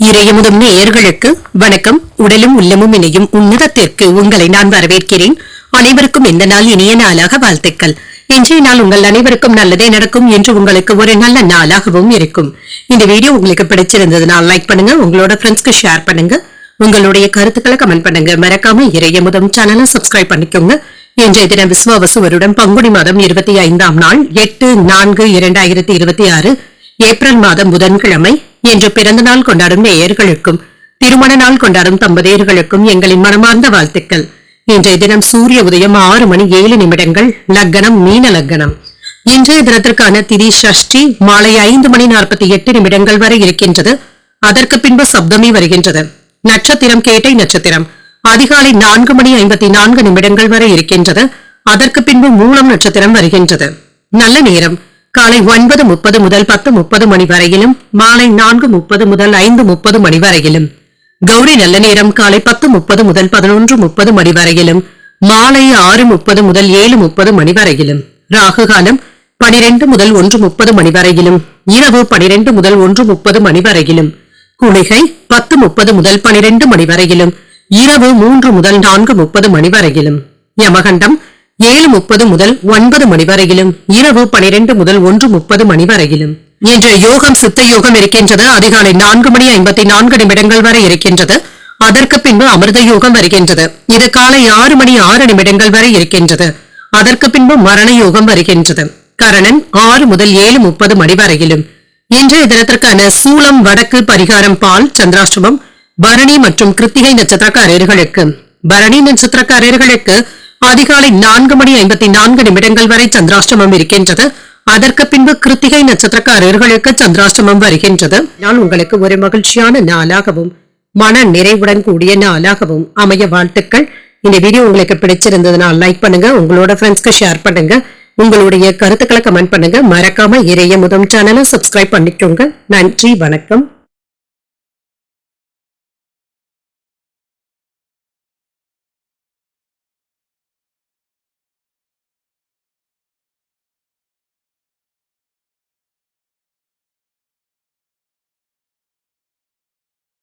இறையமுதும் நேயர்களுக்கு வணக்கம். உடலும் உள்ளமும் இணையும் உன்னதத்திற்கு உங்களை நான் வரவேற்கிறேன். அனைவருக்கும் இந்த நாள் இனிய நாளாக வாழ்த்துக்கள். இன்றைய நாள் உங்கள் அனைவருக்கும் நல்லதே நடக்கும் என்று உங்களுக்கு ஒரு நல்ல நாளாகவும் இருக்கும். இந்த வீடியோ உங்களுக்கு பிடிச்சிருந்ததுனால் லைக் பண்ணுங்க, உங்களோட ஃப்ரெண்ட்ஸ்க்கு ஷேர் பண்ணுங்க, உங்களுடைய கருத்துக்களை கமெண்ட் பண்ணுங்க. மறக்காம இறையமுதும் சேனலை சப்ஸ்கிரைப் பண்ணிக்கோங்க. இன்றைய தினம் விஸ்வாவசு வருடம் பங்குனி மாதம் 25ஆம் நாள் 8/4/2026 ஏப்ரல் மாதம் புதன்கிழமை. இன்று பிறந்த நாள் கொண்டாடும் நேயர்களுக்கும் திருமண நாள் கொண்டாடும் தம்பதியர்களுக்கும் எங்களின் மனமார்ந்த வாழ்த்துக்கள். இன்றைய தினம் சூரிய உதயம் 6:07 லக்னம் மீன லக்னம். இன்றைய தினத்திற்கான திதி சஷ்டி மாலை 5:48 வரை இருக்கின்றது. அதற்கு பின்பு சப்தமி வருகின்றது. நட்சத்திரம் கேட்டை நட்சத்திரம் அதிகாலை 4:54 வரை இருக்கின்றது. அதற்கு பின்பு மூலம் நட்சத்திரம் வருகின்றது. நல்ல நேரம் காலை 9:30 முதல் 10:30 மணி வரையிலும், மாலை 4:30 முதல் 5:30 மணி வரையிலும். கௌரி நல்ல நேரம் காலை 10:30 முதல் 11:30 மணி வரையிலும், மாலை 6:30 முதல் 7:30 மணி வரையிலும். ராகு காலம் 12 முதல் 1:30 மணி வரையிலும், இரவு 12 முதல் 1:30 மணி வரையிலும். குளிகை 10:30 முதல் 12 மணி வரையிலும், இரவு 3 முதல் 4:30 மணி வரையிலும். யமகண்டம் 7:30 முதல் 9 மணி வரையிலும், இரவு 12 முதல் 1:30 மணி வரையிலும். இன்று யோகம் சித்த யோகம் இருக்கின்றது. அதிகாலை 4:54 வரை இருக்கின்றது. அதற்கு பின்பு அமிர்த யோகம் வருகின்றது. இது காலை 6:06 வரை இருக்கின்றது. அதற்கு பின்பு மரண யோகம் வருகின்றது. கரணன் 6 முதல் 7:30 மணி வரையிலும். இன்றைய தினத்திற்கான சூலம் வடக்கு பரிகாரம் பால் சந்திராஷ்டமம். பரணி மற்றும் கிருத்திகை நட்சத்திரக்காரர்களுக்கு பரணி நட்சத்திரக்காரர்களுக்கு அதிகாலை 4:54 வரை சந்திராஷ்டமம் இருக்கின்றது. அதற்கு பின்பு கிருத்திகை நட்சத்திரக்காரர்களுக்கு சந்திராஷ்டமம் வருகின்றது. நான் உங்களுக்கு ஒரு மகிழ்ச்சியான நாளாகவும் மன நிறைவுடன் கூடிய நாளாகவும் அமைய வாழ்த்துக்கள். இந்த வீடியோ உங்களுக்கு பிடிச்சிருந்ததுனால் லைக் பண்ணுங்க, உங்களோட ஃப்ரெண்ட்ஸ்க்கு ஷேர் பண்ணுங்க, உங்களுடைய கருத்துக்களை கமெண்ட் பண்ணுங்க. மறக்காம இறையமுதும் சேனலை சப்ஸ்கிரைப் பண்ணிக்கோங்க. நன்றி, வணக்கம்.